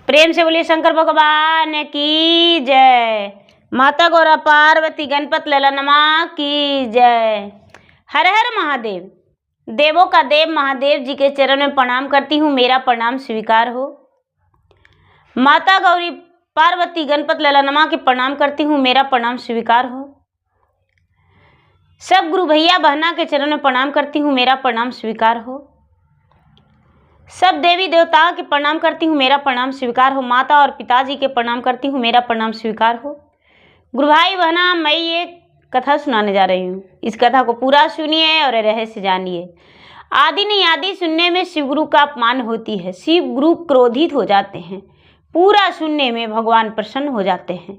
प्रेम से बोलिए शंकर भगवान की जय। माता गौरा पार्वती गणपत ललनमा की जय। हर हर महादेव। देवों का देव महादेव जी के चरण में प्रणाम करती हूँ, मेरा प्रणाम स्वीकार हो। माता गौरी पार्वती गणपत ललनमा के प्रणाम करती हूँ, मेरा प्रणाम स्वीकार हो। सब गुरु भैया बहना के चरण में प्रणाम करती हूँ, मेरा प्रणाम स्वीकार हो। सब देवी देवताओं के प्रणाम करती हूँ, मेरा प्रणाम स्वीकार हो। माता और पिताजी के प्रणाम करती हूँ, मेरा प्रणाम स्वीकार हो। गुरु भाई बहना, मैं ये कथा सुनाने जा रही हूँ। इस कथा को पूरा सुनिए और रहस्य जानिए। आदि नहीं आदि सुनने में शिव गुरु का अपमान होती है। शिव गुरु क्रोधित हो जाते हैं, पूरा सुनने में भगवान प्रसन्न हो जाते हैं।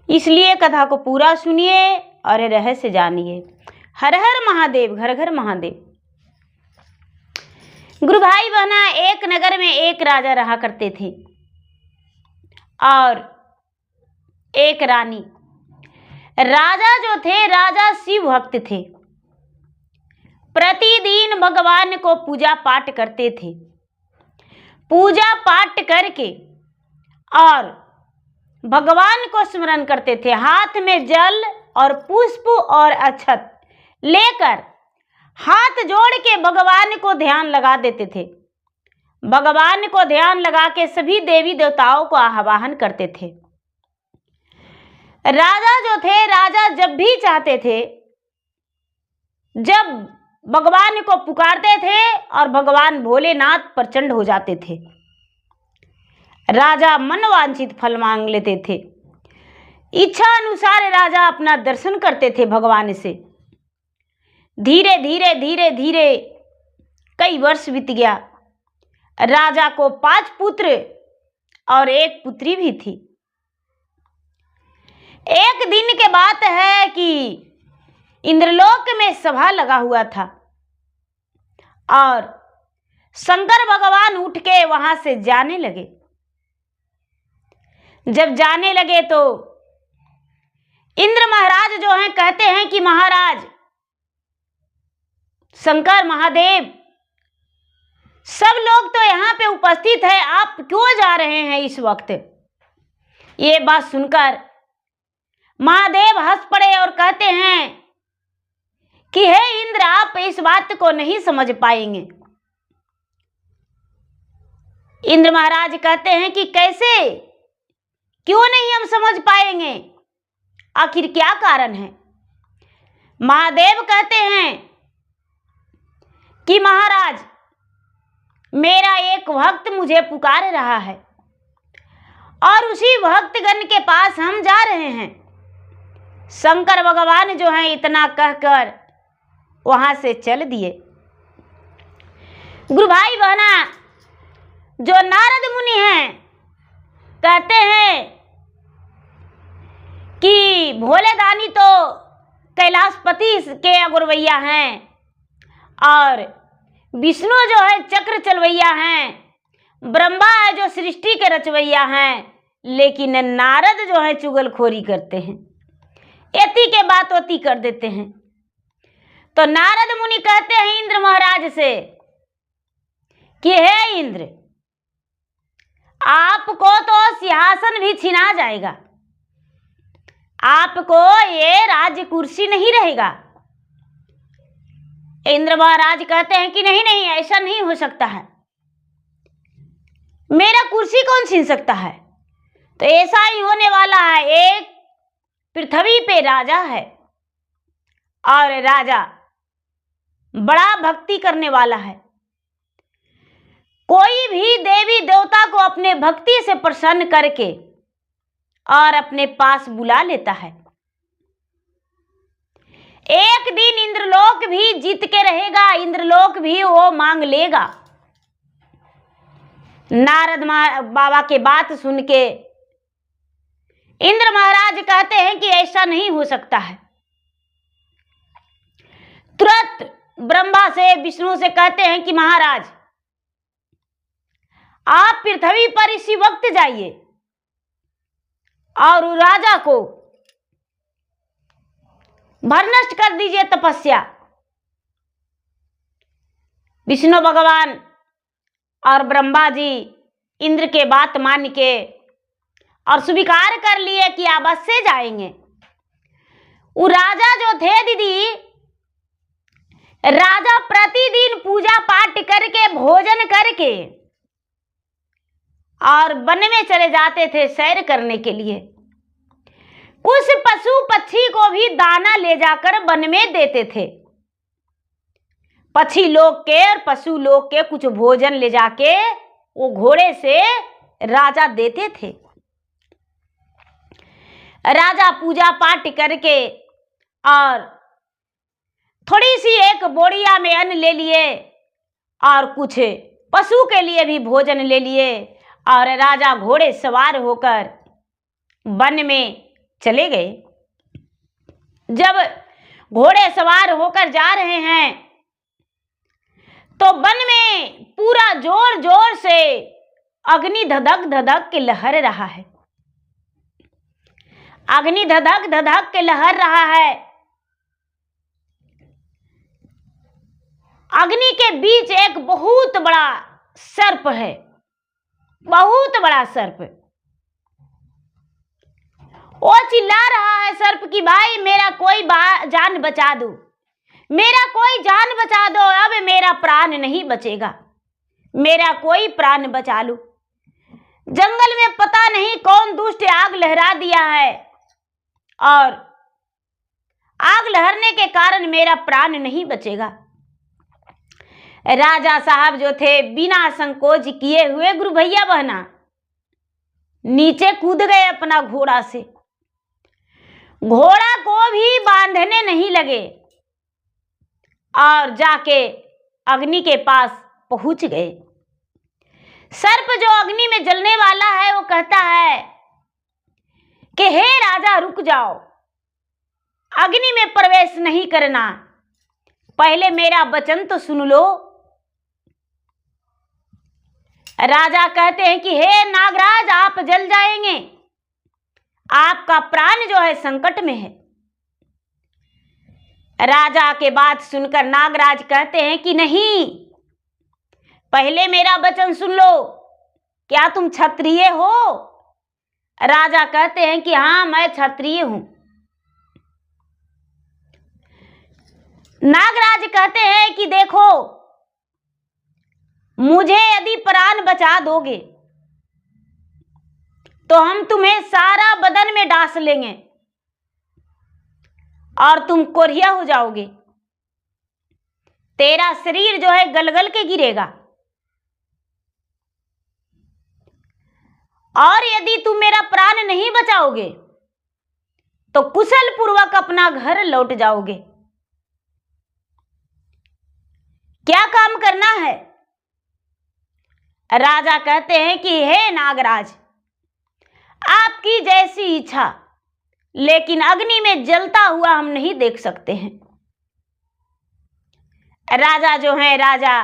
इसलिए कथा को पूरा सुनिए और रहस्य जानिए। हर हर महादेव, घर घर महादेव। गुरु भाई बहना, एक नगर में एक राजा रहा करते थे और एक रानी। राजा जो थे, राजा शिव भक्त थे। प्रतिदिन भगवान को पूजा पाठ करते थे। पूजा पाठ करके और भगवान को स्मरण करते थे। हाथ में जल और पुष्प और अक्षत लेकर हाथ जोड़ के भगवान को ध्यान लगा देते थे। भगवान को ध्यान लगा के सभी देवी देवताओं को आवाहन करते थे। राजा जो थे, राजा जब भी चाहते थे, जब भगवान को पुकारते थे और भगवान भोलेनाथ प्रचंड हो जाते थे। राजा मनवांछित फल मांग लेते थे। इच्छा अनुसार राजा अपना दर्शन करते थे भगवान से। धीरे धीरे धीरे धीरे कई वर्ष बीत गया। राजा को 5 पुत्र और 1 पुत्री भी थी। एक दिन के बात है कि इंद्रलोक में सभा लगा हुआ था और शंकर भगवान उठ के वहां से जाने लगे। जब जाने लगे तो इंद्र महाराज जो हैं कहते हैं कि महाराज शंकर महादेव, सब लोग तो यहाँ पे उपस्थित है, आप क्यों जा रहे हैं इस वक्त? ये बात सुनकर महादेव हंस पड़े और कहते हैं कि हे इंद्र, आप इस बात को नहीं समझ पाएंगे। इंद्र महाराज कहते हैं कि कैसे, क्यों नहीं हम समझ पाएंगे, आखिर क्या कारण है? महादेव कहते हैं कि महाराज, मेरा एक भक्त मुझे पुकार रहा है और उसी भक्तगण के पास हम जा रहे हैं। शंकर भगवान जो हैं इतना कहकर वहां से चल दिए। गुरु भाई बहना, जो नारद मुनि हैं कहते हैं कि भोले दानी तो कैलाशपति के गुरवैया हैं और विष्णु जो है चक्र चलवैया हैं, ब्रह्मा है जो सृष्टि के रचवैया हैं, लेकिन नारद जो है चुगलखोरी करते हैं, एती के बात ओती कर देते हैं। तो नारद मुनि कहते हैं इंद्र महाराज से कि हे इंद्र, आपको तो सिंहासन भी छीना जाएगा, आपको ये राज्य कुर्सी नहीं रहेगा। इंद्र महाराज कहते हैं कि नहीं नहीं, ऐसा नहीं हो सकता है, मेरा कुर्सी कौन छीन सकता है? तो ऐसा ही होने वाला है। एक पृथ्वी पे राजा है और राजा बड़ा भक्ति करने वाला है। कोई भी देवी देवता को अपने भक्ति से प्रसन्न करके और अपने पास बुला लेता है। एक दिन इंद्रलोक भी जीत के रहेगा, इंद्रलोक भी वो मांग लेगा। नारद बाबा के बात सुन के इंद्र महाराज कहते हैं कि ऐसा नहीं हो सकता है। तुरंत ब्रह्मा से विष्णु से कहते हैं कि महाराज, आप पृथ्वी पर इसी वक्त जाइए और राजा को भरनष्ट कर दीजिए तपस्या। विष्णु भगवान और ब्रह्मा जी इंद्र के बात मान के और स्वीकार कर लिए कि आप अवश्य जाएंगे। वो राजा जो थे दीदी, राजा प्रतिदिन पूजा पाठ करके भोजन करके और वन में चले जाते थे सैर करने के लिए। कुछ पशु पक्षी को भी दाना ले जाकर वन में देते थे। पक्षी लोग के और पशु लोग के कुछ भोजन ले जाके वो घोड़े से राजा देते थे। राजा पूजा पाठ करके और थोड़ी सी एक बोरिया में अन्न ले लिए और कुछ पशु के लिए भी भोजन ले लिए और राजा घोड़े सवार होकर वन में चले गए। जब घोड़े सवार होकर जा रहे हैं तो वन में पूरा जोर जोर से अग्नि धधक धधक के लहर रहा है। अग्नि धधक धधक के लहर रहा है। अग्नि के बीच एक बहुत बड़ा सर्प है, बहुत बड़ा सर्प। वो चिल्ला रहा है सर्प की भाई मेरा कोई जान बचा दो, मेरा कोई जान बचा दो, अब मेरा प्राण नहीं बचेगा, मेरा कोई प्राण बचा लो। जंगल में पता नहीं कौन दुष्ट आग लहरा दिया है और आग लहरने के कारण मेरा प्राण नहीं बचेगा। राजा साहब जो थे बिना संकोच किए हुए गुरु भैया बहना नीचे कूद गए अपना घोड़ा से। घोड़ा को भी बांधने नहीं लगे और जाके अग्नि के पास पहुंच गए। सर्प जो अग्नि में जलने वाला है वो कहता है कि हे राजा रुक जाओ, अग्नि में प्रवेश नहीं करना, पहले मेरा वचन तो सुन लो। राजा कहते हैं कि हे नागराज आप जल जाएंगे, आपका प्राण जो है संकट में है। राजा के बात सुनकर नागराज कहते हैं कि नहीं, पहले मेरा वचन सुन लो, क्या तुम क्षत्रिय हो? राजा कहते हैं कि हाँ मैं क्षत्रिय हूं। नागराज कहते हैं कि देखो मुझे यदि प्राण बचा दोगे तो हम तुम्हें सारा बदन में डांस लेंगे और तुम कोरिया हो जाओगे, तेरा शरीर जो है गलगल के गिरेगा। और यदि तुम मेरा प्राण नहीं बचाओगे तो कुशल पूर्वक अपना घर लौट जाओगे। क्या काम करना है? राजा कहते हैं कि हे नागराज आपकी जैसी इच्छा, लेकिन अग्नि में जलता हुआ हम नहीं देख सकते हैं। राजा जो है राजा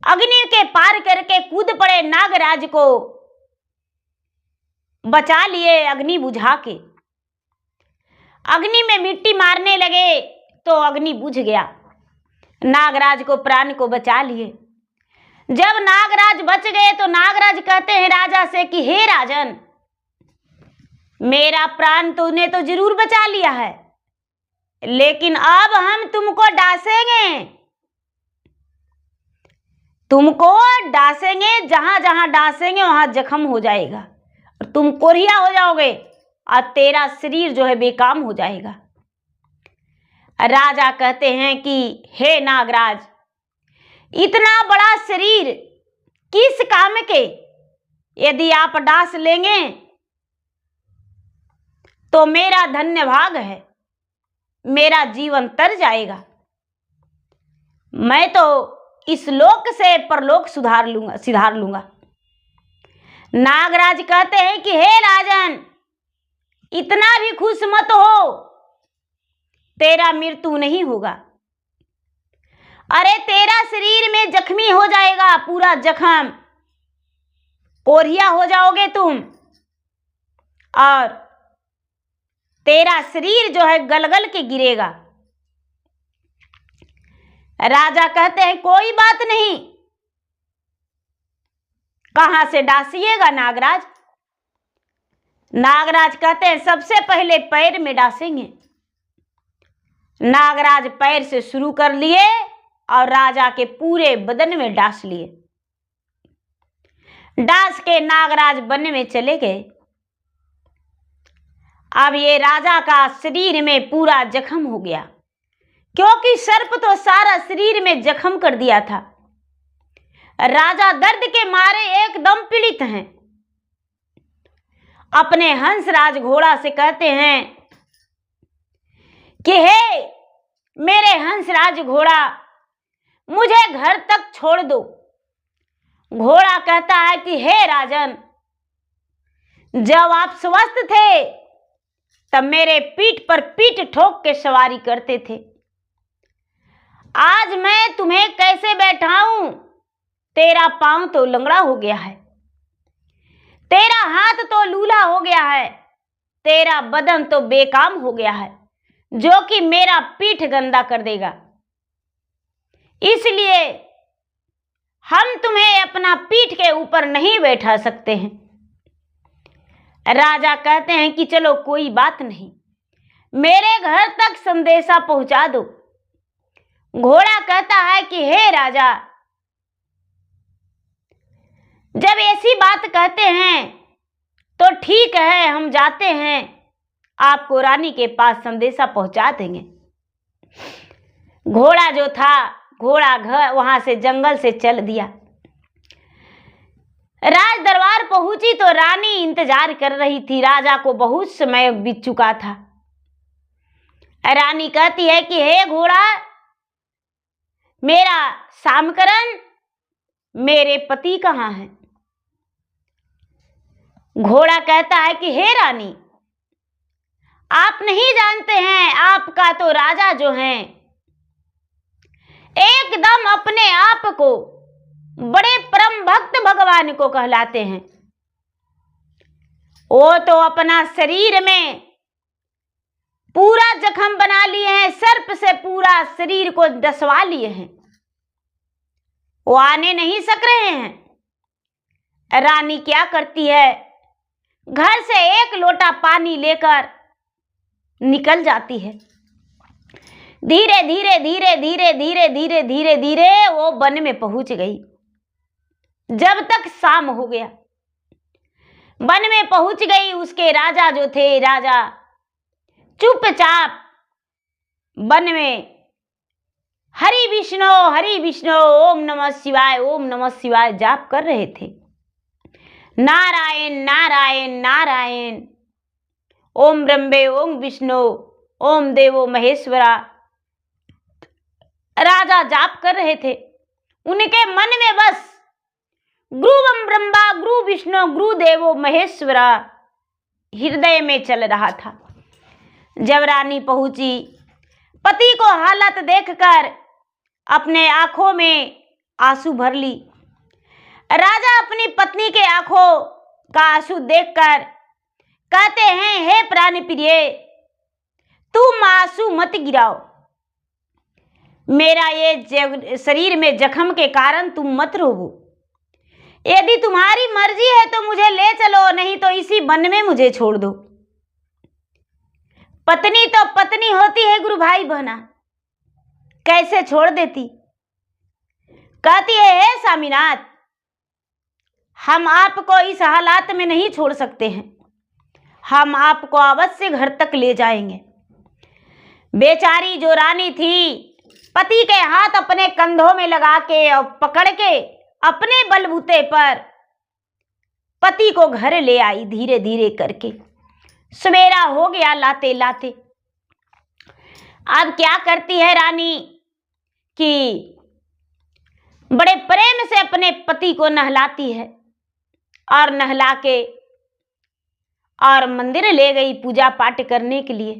अग्नि के पार करके कूद पड़े, नागराज को बचा लिए अग्नि बुझा के। अग्नि में मिट्टी मारने लगे तो अग्नि बुझ गया, नागराज को प्राण को बचा लिए। जब नागराज बच गए तो नागराज कहते हैं राजा से कि हे राजन मेरा प्राण तूने तो जरूर बचा लिया है, लेकिन अब हम तुमको डांसेंगे, तुमको डांसेंगे, जहां जहां डांसेंगे वहां जख्म हो जाएगा और तुम कोरिया हो जाओगे और तेरा शरीर जो है बेकाम हो जाएगा। राजा कहते हैं कि हे नागराज इतना बड़ा शरीर किस काम के, यदि आप डांस लेंगे तो मेरा धन्य भाग है, मेरा जीवन तर जाएगा, मैं तो इस लोक से परलोक सिधार लूंगा। नागराज कहते हैं कि हे राजन इतना भी खुश मत हो, तेरा मृत्यु नहीं होगा, अरे तेरा शरीर में जख्मी हो जाएगा, पूरा जख्म, कोरिया हो जाओगे तुम और तेरा शरीर जो है गलगल के गिरेगा। राजा कहते हैं कोई बात नहीं, कहां से डासिएगा नागराज? नागराज कहते हैं सबसे पहले पैर में डासेंगे। नागराज पैर से शुरू कर लिए और राजा के पूरे बदन में डास लिए। डास के नागराज वन में चले गए। अब ये राजा का शरीर में पूरा जख्म हो गया, क्योंकि सर्प तो सारा शरीर में जख्म कर दिया था। राजा दर्द के मारे एकदम पीड़ित हैं। अपने हंसराज घोड़ा से कहते हैं कि हे मेरे हंसराज घोड़ा, मुझे घर तक छोड़ दो। घोड़ा कहता है कि हे राजन, जब आप स्वस्थ थे तब मेरे पीठ पर पीठ ठोक के सवारी करते थे। आज मैं तुम्हें कैसे बैठाऊं? तेरा पांव तो लंगड़ा हो गया है, तेरा हाथ तो लूला हो गया है, तेरा बदन तो बेकाम हो गया है, जो कि मेरा पीठ गंदा कर देगा। इसलिए हम तुम्हें अपना पीठ के ऊपर नहीं बैठा सकते हैं। राजा कहते हैं कि चलो कोई बात नहीं, मेरे घर तक संदेशा पहुंचा दो। घोड़ा कहता है कि हे राजा, जब ऐसी बात कहते हैं तो ठीक है, हम जाते हैं, आपको रानी के पास संदेशा पहुंचा देंगे। घोड़ा जो था, घोड़ा घर वहां से जंगल से चल दिया। राज दरबार पहुंची तो रानी इंतजार कर रही थी। राजा को बहुत समय बीत चुका था। रानी कहती है कि हे घोड़ा, मेरा सामकरण, मेरे पति कहाँ हैं? घोड़ा कहता है कि हे रानी, आप नहीं जानते हैं, आपका तो राजा जो हैं एकदम अपने आप को बड़े परम भक्त भगवान को कहलाते हैं। वो तो अपना शरीर में पूरा जख्म बना लिए हैं, सर्प से पूरा शरीर को डसवा लिए हैं, वो आने नहीं सक रहे हैं। रानी क्या करती है, घर से एक लोटा पानी लेकर निकल जाती है। धीरे धीरे धीरे धीरे धीरे धीरे धीरे धीरे वो वन में पहुंच गई। जब तक शाम हो गया, वन में पहुंच गई। उसके राजा जो थे, राजा चुपचाप वन में हरि विष्णु ओम नमः शिवाय, ओम नमः शिवाय जाप कर रहे थे। नारायण नारायण नारायण, ओम ब्रह्मे ओम विष्णु ओम देवो महेश्वरा, राजा जाप कर रहे थे। उनके मन में बस गुरुवम ब्रह्मा गुरु विष्णु गुरु देवो महेश्वरा हृदय में चल रहा था। जब रानी पहुंची, पति को हालत देखकर अपने आंखों में आंसू भर ली। राजा अपनी पत्नी के आंखों का आंसू देखकर कहते हैं, हे प्राण प्रिय, तुम आंसू मत गिराओ, मेरा ये शरीर में जख्म के कारण तुम मत रोवो। यदि तुम्हारी मर्जी है तो मुझे ले चलो, नहीं तो इसी वन में मुझे छोड़ दो। पत्नी तो पत्नी होती है गुरु भाई बहना, कैसे छोड़ देती। कहती है, हे स्वामीनाथ, हम आपको इस हालात में नहीं छोड़ सकते हैं, हम आपको अवश्य घर तक ले जाएंगे। बेचारी जो रानी थी, पति के हाथ अपने कंधों में लगा के और पकड़ के अपने बलबूते पर पति को घर ले आई धीरे धीरे करके। सवेरा हो गया लाते लाते। अब क्या करती है रानी कि बड़े प्रेम से अपने पति को नहलाती है और नहला के और मंदिर ले गई पूजा पाठ करने के लिए।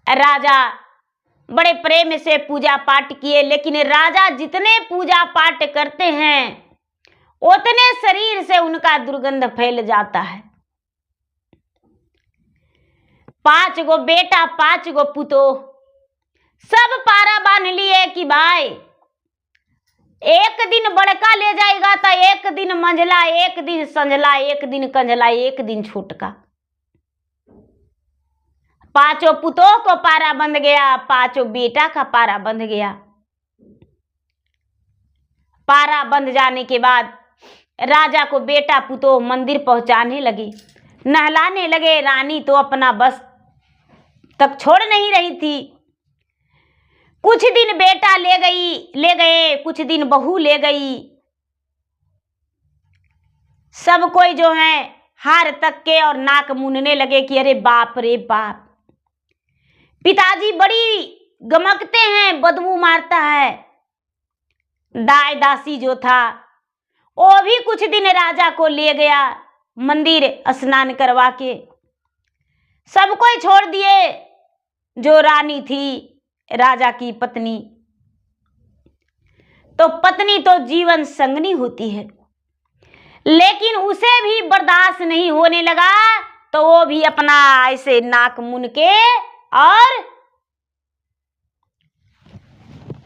राजा बड़े प्रेम से पूजा पाठ किए, लेकिन राजा जितने पूजा पाठ करते हैं उतने शरीर से उनका दुर्गंध फैल जाता है। 5 गो बेटा 5 गो पुतो सब पारा बांध लिए कि भाई एक दिन बड़का ले जाएगा तो एक दिन मंझला, एक दिन संझला, एक दिन कंझला, एक दिन छोटका। पांचों पुतों को पारा बंध गया, पांचों बेटा का पारा बंध गया। पारा बंध जाने के बाद राजा को बेटा पुतों मंदिर पहुंचाने लगे, नहलाने लगे। रानी तो अपना बस तक छोड़ नहीं रही थी। कुछ दिन बेटा ले गए, कुछ दिन बहू ले गई। सब कोई जो है हार तक के और नाक मूंदने लगे कि अरे बाप रे बाप, पिताजी बड़ी गमकते हैं, बदबू मारता है। दाई दासी जो था वो भी कुछ दिन राजा को ले गया मंदिर स्नान करवा के। सब कोई छोड़ दिए। जो रानी थी राजा की पत्नी, तो पत्नी तो जीवन संगनी होती है, लेकिन उसे भी बर्दाश्त नहीं होने लगा तो वो भी अपना ऐसे नाक मुन के और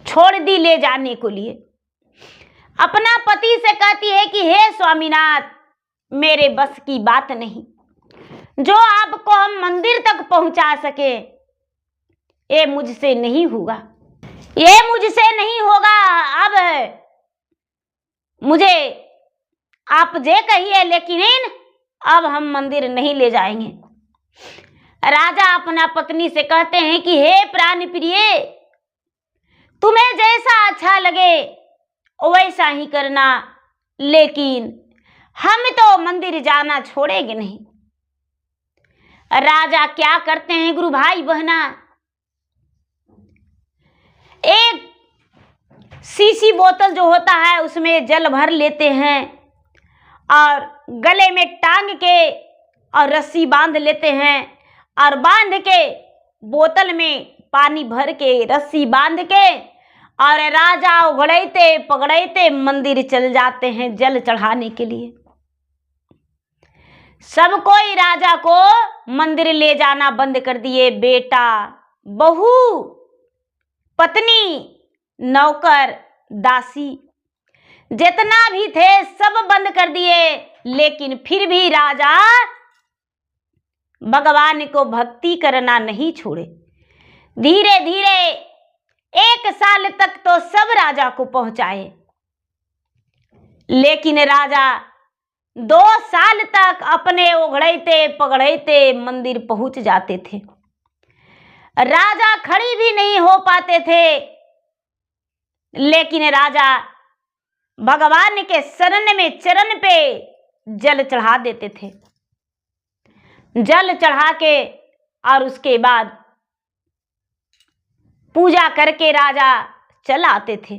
छोड़ दी ले जाने को लिए। अपना पति से कहती है कि हे स्वामीनाथ, मेरे बस की बात नहीं, जो आपको हम मंदिर तक पहुंचा सके ये मुझसे नहीं होगा, ये मुझसे नहीं होगा। अब मुझे आप जे कहिए, लेकिन अब हम मंदिर नहीं ले जाएंगे। राजा अपना पत्नी से कहते हैं कि हे प्राण प्रिय, तुम्हें जैसा अच्छा लगे वैसा ही करना, लेकिन हम तो मंदिर जाना छोड़ेंगे नहीं। राजा क्या करते हैं गुरु भाई बहना, एक शीशी बोतल जो होता है उसमें जल भर लेते हैं और गले में टांग के और रस्सी बांध लेते हैं, और बांध के बोतल में पानी भर के रस्सी बांध के और राजा उघड़ते पकड़ते मंदिर चल जाते हैं जल चढ़ाने के लिए। सब कोई राजा को मंदिर ले जाना बंद कर दिए। बेटा, बहू, पत्नी, नौकर, दासी जितना भी थे सब बंद कर दिए, लेकिन फिर भी राजा भगवान को भक्ति करना नहीं छोड़े। धीरे धीरे 1 साल तक तो सब राजा को पहुंचाए, लेकिन राजा 2 साल तक अपने उघड़ते पकड़ते मंदिर पहुंच जाते थे। राजा खड़ी भी नहीं हो पाते थे, लेकिन राजा भगवान के शरण में चरण पे जल चढ़ा देते थे। जल चढ़ा के और उसके बाद पूजा करके राजा चल आते थे।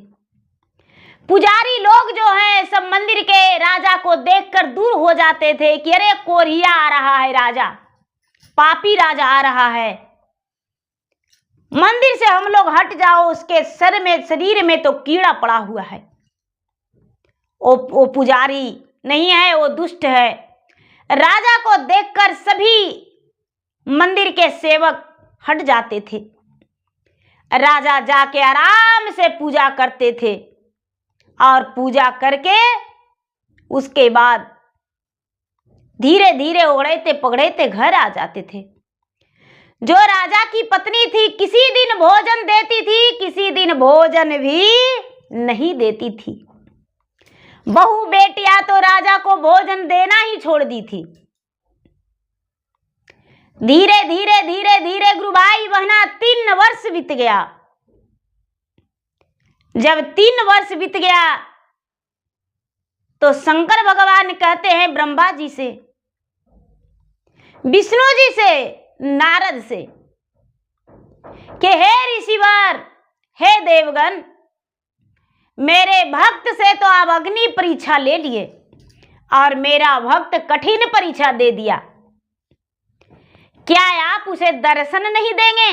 पुजारी लोग जो हैं सब मंदिर के राजा को देखकर दूर हो जाते थे कि अरे कोरिया आ रहा है राजा, पापी राजा आ रहा है, मंदिर से हम लोग हट जाओ, उसके सर में शरीर में तो कीड़ा पड़ा हुआ है, वो पुजारी नहीं है, वो दुष्ट है। राजा को देखकर सभी मंदिर के सेवक हट जाते थे। राजा जाके आराम से पूजा करते थे और पूजा करके उसके बाद धीरे धीरे उगड़ते पकड़ते घर आ जाते थे। जो राजा की पत्नी थी किसी दिन भोजन देती थी, किसी दिन भोजन भी नहीं देती थी। बहू बेटियां तो राजा को भोजन देना ही छोड़ दी थी। धीरे धीरे धीरे धीरे गुरु भाई बहना 3 वर्ष बीत गया। जब 3 वर्ष बीत गया तो शंकर भगवान कहते हैं ब्रह्मा जी से, विष्णु जी से, नारद से कि हे ऋषिवर, हे देवगण, मेरे भक्त से तो आप अग्नि परीक्षा ले लिए और मेरा भक्त कठिन परीक्षा दे दिया, क्या आप उसे दर्शन नहीं देंगे?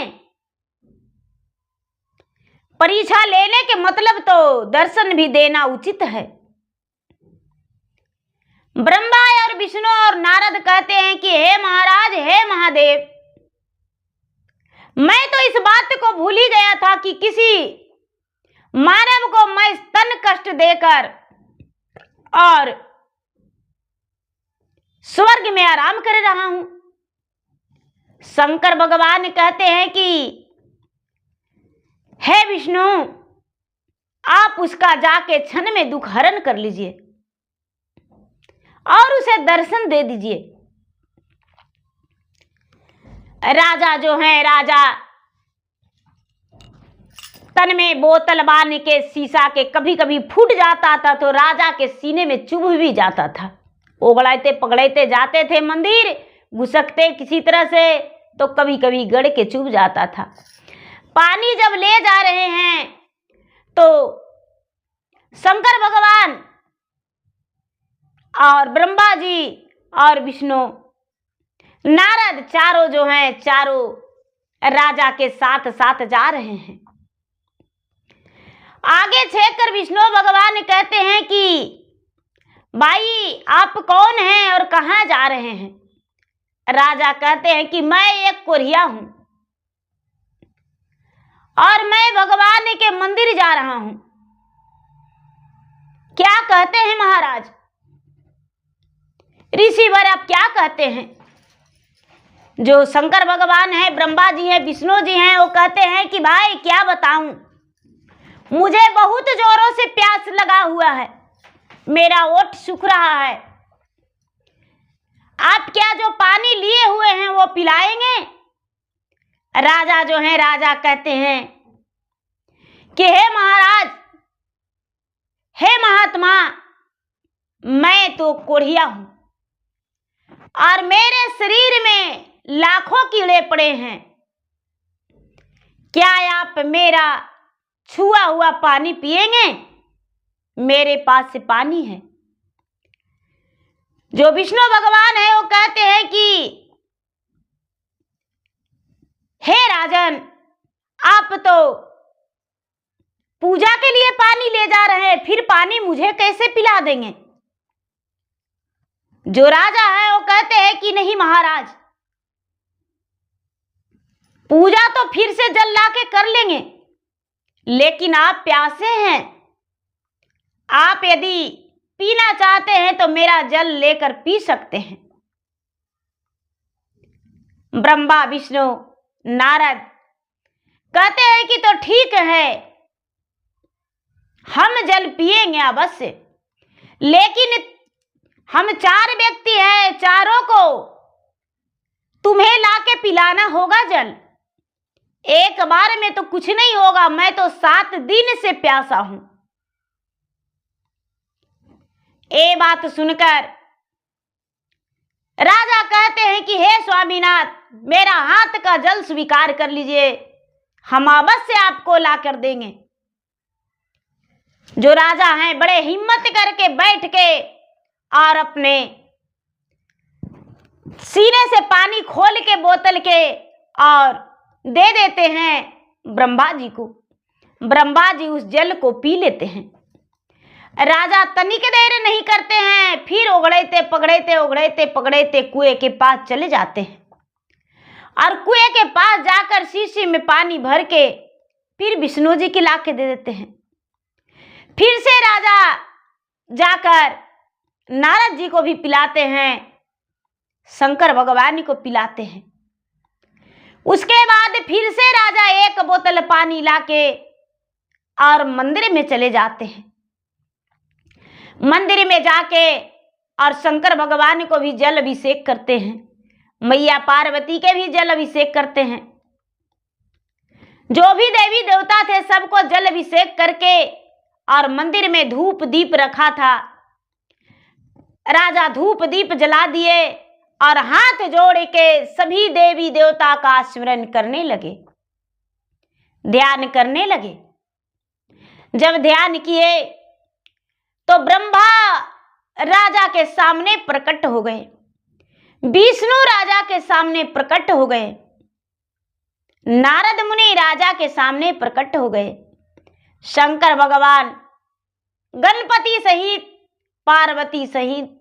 परीक्षा लेने के मतलब तो दर्शन भी देना उचित है। ब्रह्मा और विष्णु और नारद कहते हैं कि हे महाराज, हे महादेव, मैं तो इस बात को भूल ही गया था कि किसी मानव को मैं स्तन कष्ट देकर और स्वर्ग में आराम कर रहा हूं। शंकर भगवान कहते हैं कि हे विष्णु, आप उसका जाके क्षण में दुख हरण कर लीजिए और उसे दर्शन दे दीजिए। राजा जो है, राजा तन में बोतल बांध के शीशा के कभी कभी फूट जाता था तो राजा के सीने में चुभ भी जाता था। ओगड़ाते पकड़ते जाते थे मंदिर, घुसकते किसी तरह से तो कभी कभी गड़ के चुभ जाता था। पानी जब ले जा रहे हैं तो शंकर भगवान और ब्रह्मा जी और विष्णु, नारद, चारों जो हैं, चारों राजा के साथ साथ जा रहे हैं। आगे छेकर विष्णु भगवान कहते हैं कि भाई आप कौन हैं और कहां जा रहे हैं? राजा कहते हैं कि मैं एक कोरिया हूं और मैं भगवान के मंदिर जा रहा हूं। क्या कहते हैं महाराज? ऋषिवर आप क्या कहते हैं? जो शंकर भगवान है, ब्रह्मा जी हैं, विष्णु जी हैं, वो कहते हैं कि भाई क्या बताऊं, मुझे बहुत जोरों से प्यास लगा हुआ है, मेरा ओठ सूख रहा है। आप क्या जो पानी लिए हुए हैं वो पिलाएंगे? राजा जो हैं, राजा कहते हैं कि हे महाराज, हे महात्मा, मैं तो कोढ़िया हूं और मेरे शरीर में लाखों कीड़े पड़े हैं। क्या आप मेरा छुआ हुआ पानी पिएंगे? मेरे पास से पानी है। जो विष्णु भगवान है वो कहते हैं कि हे राजन, आप तो पूजा के लिए पानी ले जा रहे हैं, फिर पानी मुझे कैसे पिला देंगे? जो राजा है वो कहते हैं कि नहीं महाराज, पूजा तो फिर से जल लाके कर लेंगे, लेकिन आप प्यासे हैं, आप यदि पीना चाहते हैं तो मेरा जल लेकर पी सकते हैं। ब्रह्मा, विष्णु, नारद कहते हैं कि तो ठीक है, हम जल पिएंगे अवश्य, लेकिन हम 4 व्यक्ति हैं, चारों को तुम्हें लाके पिलाना होगा जल। एक बार में तो कुछ नहीं होगा, मैं तो 7 दिन से प्यासा हूं। ये बात सुनकर राजा कहते हैं कि हे स्वामीनाथ, मेरा हाथ का जल स्वीकार कर लीजिए, हम अवश्य आपको ला कर देंगे। जो राजा हैं बड़े हिम्मत करके बैठ के और अपने सीने से पानी खोल के बोतल के और दे देते हैं ब्रह्मा जी को। ब्रह्मा जी उस जल को पी लेते हैं। राजा तनिक देर नहीं करते हैं, फिर उगड़ते पकड़ते कुएं के पास चले जाते हैं और कुएं के पास जाकर शीशी में पानी भर के फिर विष्णु जी की ला के दे देते हैं। फिर से राजा जाकर नारद जी को भी पिलाते हैं, शंकर भगवान को पिलाते हैं। उसके बाद फिर से राजा एक बोतल पानी लाके और मंदिर में चले जाते हैं। मंदिर में जाके और शंकर भगवान को भी जल अभिषेक करते हैं, मैया पार्वती के भी जल अभिषेक करते हैं। जो भी देवी देवता थे सबको जल अभिषेक करके और मंदिर में धूप दीप रखा था, राजा धूप दीप जला दिए और हाथ जोड़ के सभी देवी देवता का स्मरण करने लगे, ध्यान करने लगे। जब ध्यान किए तो ब्रह्मा राजा के सामने प्रकट हो गए, विष्णु राजा के सामने प्रकट हो गए, नारद मुनि राजा के सामने प्रकट हो गए, शंकर भगवान गणपति सहित पार्वती सहित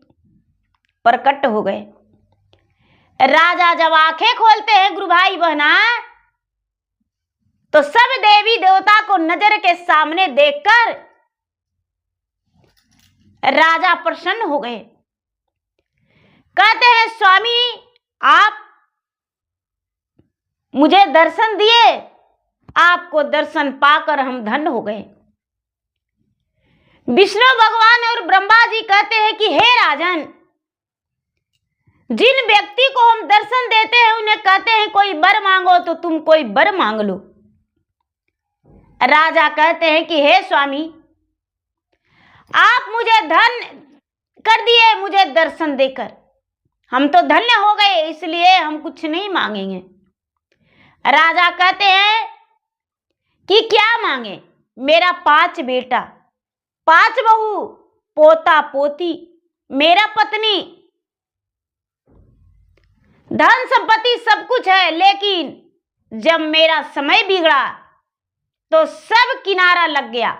प्रकट हो गए। राजा जब आंखें खोलते हैं गुरु भाई बहना, तो सब देवी देवता को नजर के सामने देखकर राजा प्रसन्न हो गए। कहते हैं स्वामी आप मुझे दर्शन दिए, आपको दर्शन पाकर हम धन्य हो गए। विष्णु भगवान और ब्रह्मा जी कहते हैं कि हे राजन, जिन व्यक्ति को हम दर्शन देते हैं उन्हें कहते हैं कोई वर मांगो, तो तुम कोई वर मांग लो। राजा कहते हैं कि हे स्वामी आप मुझे धन्य कर दिए, मुझे दर्शन देकर हम तो धन्य हो गए, इसलिए हम कुछ नहीं मांगेंगे। राजा कहते हैं कि क्या मांगे? मेरा 5 बेटा, 5 बहू, पोता पोती, मेरा पत्नी, धन संपत्ति सब कुछ है, लेकिन जब मेरा समय बिगड़ा तो सब किनारा लग गया।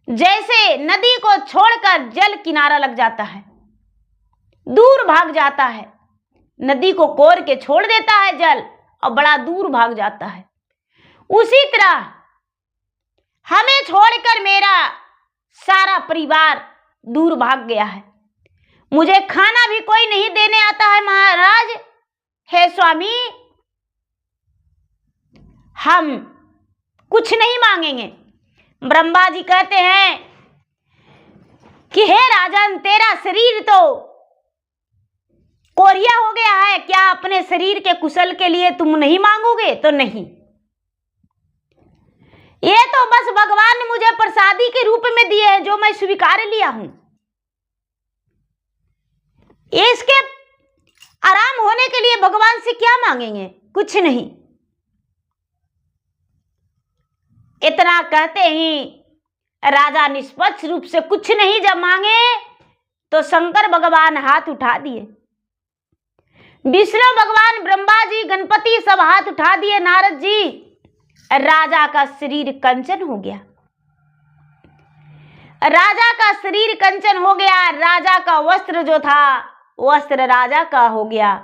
जैसे नदी को छोड़कर जल किनारा लग जाता है, दूर भाग जाता है, नदी को कोर के छोड़ देता है जल और बड़ा दूर भाग जाता है, उसी तरह हमें छोड़कर मेरा सारा परिवार दूर भाग गया है। मुझे खाना भी कोई नहीं देने आता है महाराज। हे स्वामी हम कुछ नहीं मांगेंगे। ब्रह्मा जी कहते हैं कि हे राजन, तेरा शरीर तो कोरिया हो गया है, क्या अपने शरीर के कुशल के लिए तुम नहीं मांगोगे? तो नहीं, ये तो बस भगवान ने मुझे प्रसादी के रूप में दिए हैं जो मैं स्वीकार लिया हूं। इसके आराम होने के लिए भगवान से क्या मांगेंगे? कुछ नहीं। इतना कहते ही राजा निष्पक्ष रूप से कुछ नहीं जब मांगे तो शंकर भगवान हाथ उठा दिए, विष्णु भगवान, ब्रह्मा जी, गणपति सब हाथ उठा दिए। नारद जी, राजा का शरीर कंचन हो गया, राजा का शरीर कंचन हो गया। राजा का वस्त्र जो था वस्त्र राजा का हो गया,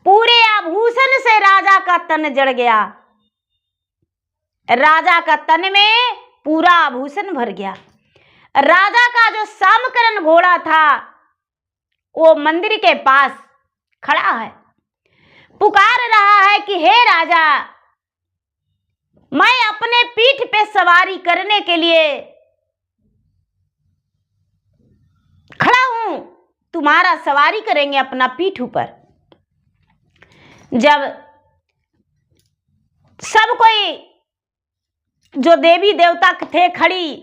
पूरे आभूषण से राजा का तन जड़ गया, राजा का तन में पूरा आभूषण भर गया। राजा का जो सामकरण घोड़ा था वो मंदिर के पास खड़ा है, पुकार रहा है कि हे राजा, मैं अपने पीठ पे सवारी करने के लिए खड़ा हूं, तुम्हारा सवारी करेंगे अपना पीठ ऊपर। जब सब कोई जो देवी देवता थे खड़ी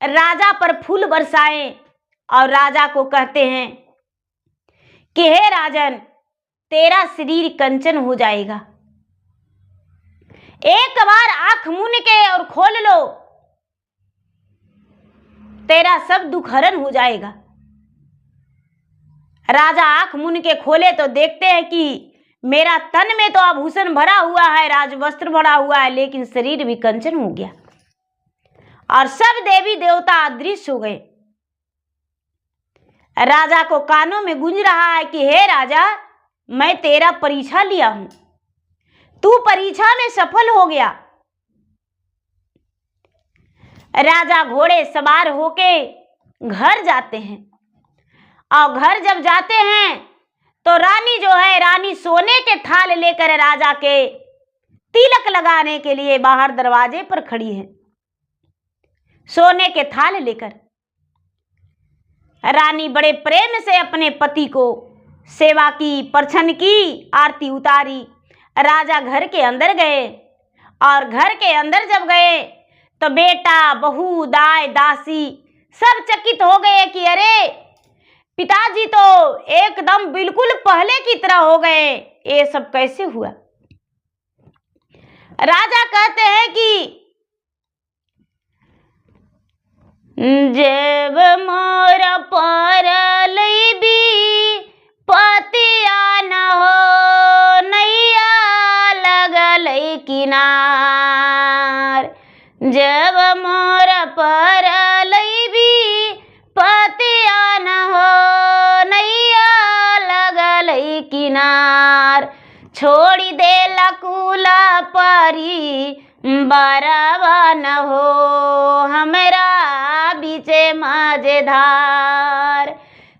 राजा पर फूल बरसाए और राजा को कहते हैं कि हे राजन, तेरा शरीर कंचन हो जाएगा, एक बार आंख मूंद के और खोल लो, तेरा सब दुख हरण हो जाएगा। राजा आंख मूंद के खोले तो देखते हैं कि मेरा तन में तो आभूषण भरा हुआ है, राजवस्त्र भरा हुआ है, लेकिन शरीर भी कंचन हो गया और सब देवी देवता अदृश्य हो गए। राजा को कानों में गूंज रहा है कि हे राजा, मैं तेरा परीक्षा लिया हूं, तू परीक्षा में सफल हो गया। राजा घोड़े सवार होके घर जाते हैं और घर जब जाते हैं तो रानी जो है, रानी सोने के थाल लेकर राजा के तिलक लगाने के लिए बाहर दरवाजे पर खड़ी है, सोने के थाल लेकर। रानी बड़े प्रेम से अपने पति को सेवा की, परछन की, आरती उतारी। राजा घर के अंदर गए और घर के अंदर जब गए तो बेटा, बहू, दाई, दासी सब चकित हो गए कि अरे पिताजी तो एकदम बिल्कुल पहले की तरह हो गए, ये सब कैसे हुआ? राजा कहते हैं कि जब मोर परलैबी पतिया न हो, नैया लगल किनार, जब मोर परलैबी पतिया न हो, नैया लगल किनार, छोड़ी देला कुला परी बरवा न हो हमरा बीचे मजेधार।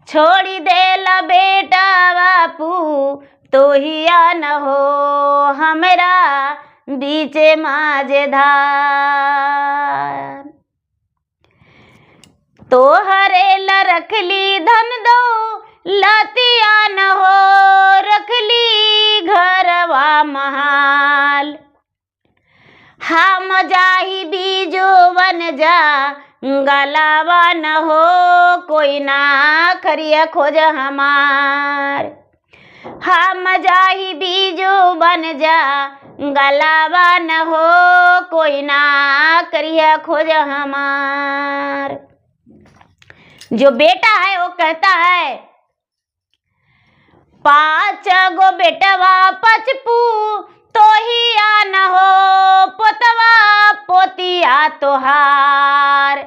छोड़ी देला बेटा बापू तो हिया न हो हमरा बीचे मजेधार। तो हरेला रखली धन दो लतिया न हो रखली घरवा महाल। हम जाही बीजो बन जा गलावा न हो कोई ना खरिया खोज हमार। हम जाही बीजो बन जा गलावा न हो कोई ना करिया खोज हमार। जो बेटा है वो कहता है 5 गो बेटवा पचपू तो ही न हो पोतवा पोतिया तोहार।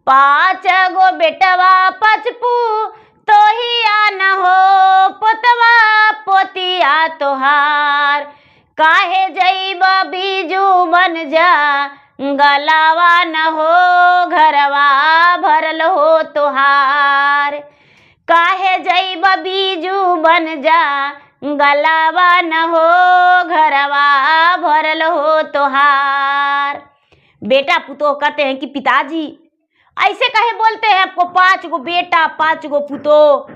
5 गो बेटवा पचपू तो ही न हो पोतवा पोतिया तोहार। काहे जइब बीजू बन जा गलावा न हो घरवा भरल हो तोहार। काहे जइब बीजू बन जा गलावा न हो घरवा भरल हो तोहार। बेटा पुतोह कहते हैं कि पिताजी ऐसे कहे बोलते हैं, आपको 5 गो बेटा 5 गो पुतोह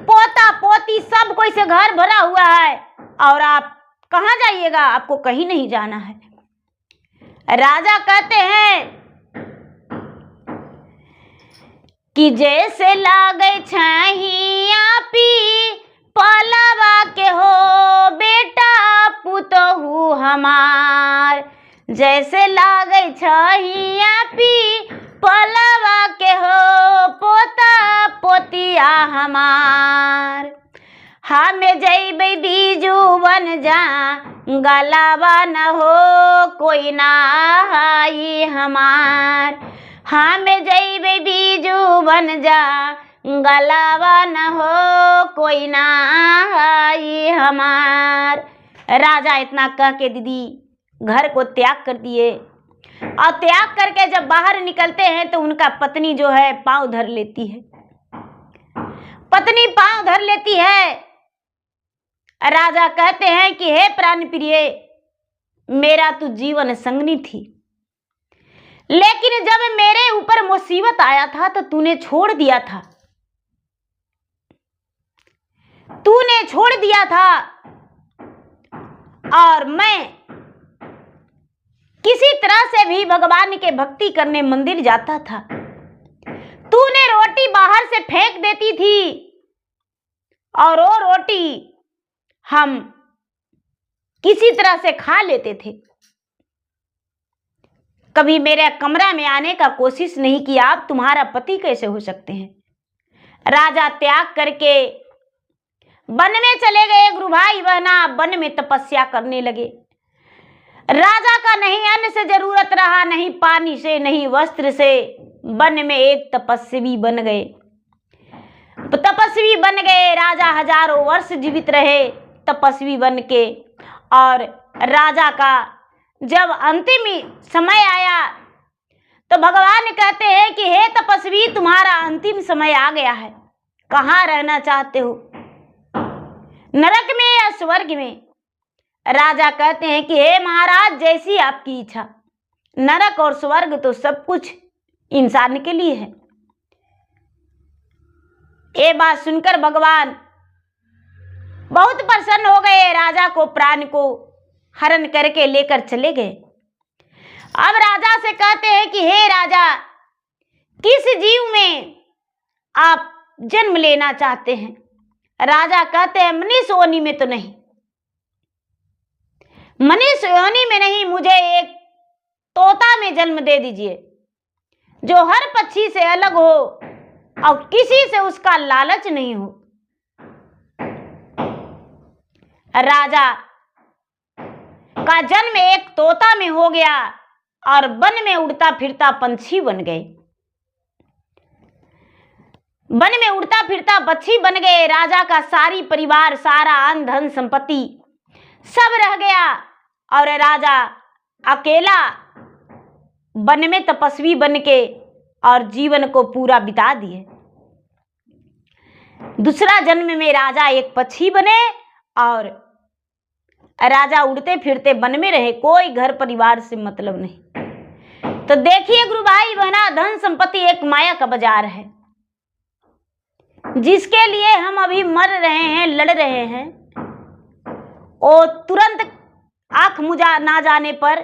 पोता पोती सब कोई से घर भरा हुआ है और आप कहाँ जाइएगा, आपको कहीं नहीं जाना है। राजा कहते हैं कि जैसे लागे छैया पी पलवा के हो बेटा पुतहु हमार। जैसे लागे छैया पी पलवा के हो पोता पोतिया हमार। हमें जइबै बीजू बन जा गलावा न हो कोई ना हाई हमार। हमें जइबै बीजू बन जा गलावा न हो कोई ना हाई हमार। राजा इतना कह के दीदी घर को त्याग कर दिए और त्याग करके जब बाहर निकलते हैं तो उनका पत्नी जो है पांव धर लेती है। पत्नी पांव धर लेती है। राजा कहते हैं कि हे प्राण प्रिय, मेरा तू जीवन संगनी थी, लेकिन जब मेरे ऊपर मुसीबत आया था तो तूने छोड़ दिया था। तूने छोड़ दिया था और मैं किसी तरह से भी भगवान के भक्ति करने मंदिर जाता था। तूने रोटी बाहर से फेंक देती थी और वो रोटी हम किसी तरह से खा लेते थे। कभी मेरे कमरा में आने का कोशिश नहीं किया। आप तुम्हारा पति कैसे हो सकते हैं। राजा त्याग करके वन में चले गए। गुरु भाई बहना वन में तपस्या करने लगे। राजा का नहीं अन्न से जरूरत रहा, नहीं पानी से, नहीं वस्त्र से। वन में एक तपस्वी बन गए। तपस्वी बन गए। राजा हजारों वर्ष जीवित रहे तपस्वी बन के। और राजा का जब अंतिम समय आया तो भगवान कहते हैं कि हे तपस्वी, तुम्हारा अंतिम समय आ गया है। कहाँ रहना चाहते हो, नरक में या स्वर्ग में? राजा कहते हैं कि हे महाराज, जैसी आपकी इच्छा। नरक और स्वर्ग तो सब कुछ इंसान के लिए है। ये बात सुनकर भगवान बहुत प्रसन्न हो गए। राजा को प्राण को हरण करके लेकर चले गए। अब राजा से कहते हैं कि हे राजा, किस जीव में आप जन्म लेना चाहते हैं? राजा कहते हैं मनुष्य योनि में तो नहीं, मनुष्य योनि में नहीं, मुझे एक तोता में जन्म दे दीजिए जो हर पक्षी से अलग हो और किसी से उसका लालच नहीं हो। राजा का जन्म एक तोता में हो गया और वन में उड़ता फिरता पंछी बन गए। वन में उड़ता फिरता पक्षी बन गए। राजा का सारी परिवार, सारा अन्न धन संपत्ति सब रह गया और राजा अकेला वन में तपस्वी बन के और जीवन को पूरा बिता दिए। दूसरा जन्म में राजा एक पक्षी बने और राजा उड़ते फिरते वन में रहे, कोई घर परिवार से मतलब नहीं। तो देखिए गुरु भाई बहना, धन संपत्ति एक माया का बाजार है, जिसके लिए हम अभी मर रहे हैं, लड़ रहे हैं, और तुरंत आंख मुझा ना जाने पर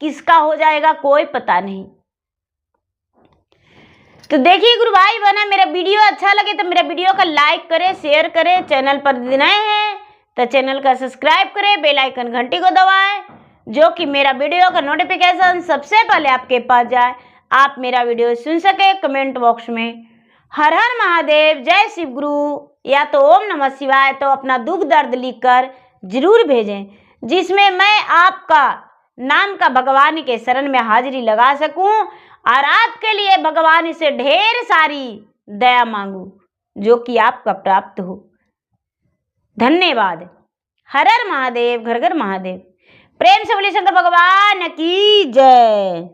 किसका हो जाएगा कोई पता नहीं। तो देखिए गुरु भाई बहना, मेरा वीडियो अच्छा लगे तो मेरा वीडियो का लाइक करें, शेयर करें, चैनल पर नए हैं तो चैनल का सब्सक्राइब करें, बेल आइकन घंटी को दबाएं, जो कि मेरा वीडियो का नोटिफिकेशन सबसे पहले आपके पास जाए, आप मेरा वीडियो सुन सके। कमेंट बॉक्स में हर हर महादेव, जय शिव गुरु या तो ओम नमः शिवाय तो अपना दुख दर्द लिखकर जरूर भेजें, जिसमें मैं आपका नाम का भगवान के शरण में हाजिरी लगा सकूं और आपके लिए भगवान से ढेर सारी दया मांगू, जो कि आपका प्राप्त हो। धन्यवाद। हर हर महादेव, घर घर महादेव। प्रेम से बोलिए शंकर भगवान की जय।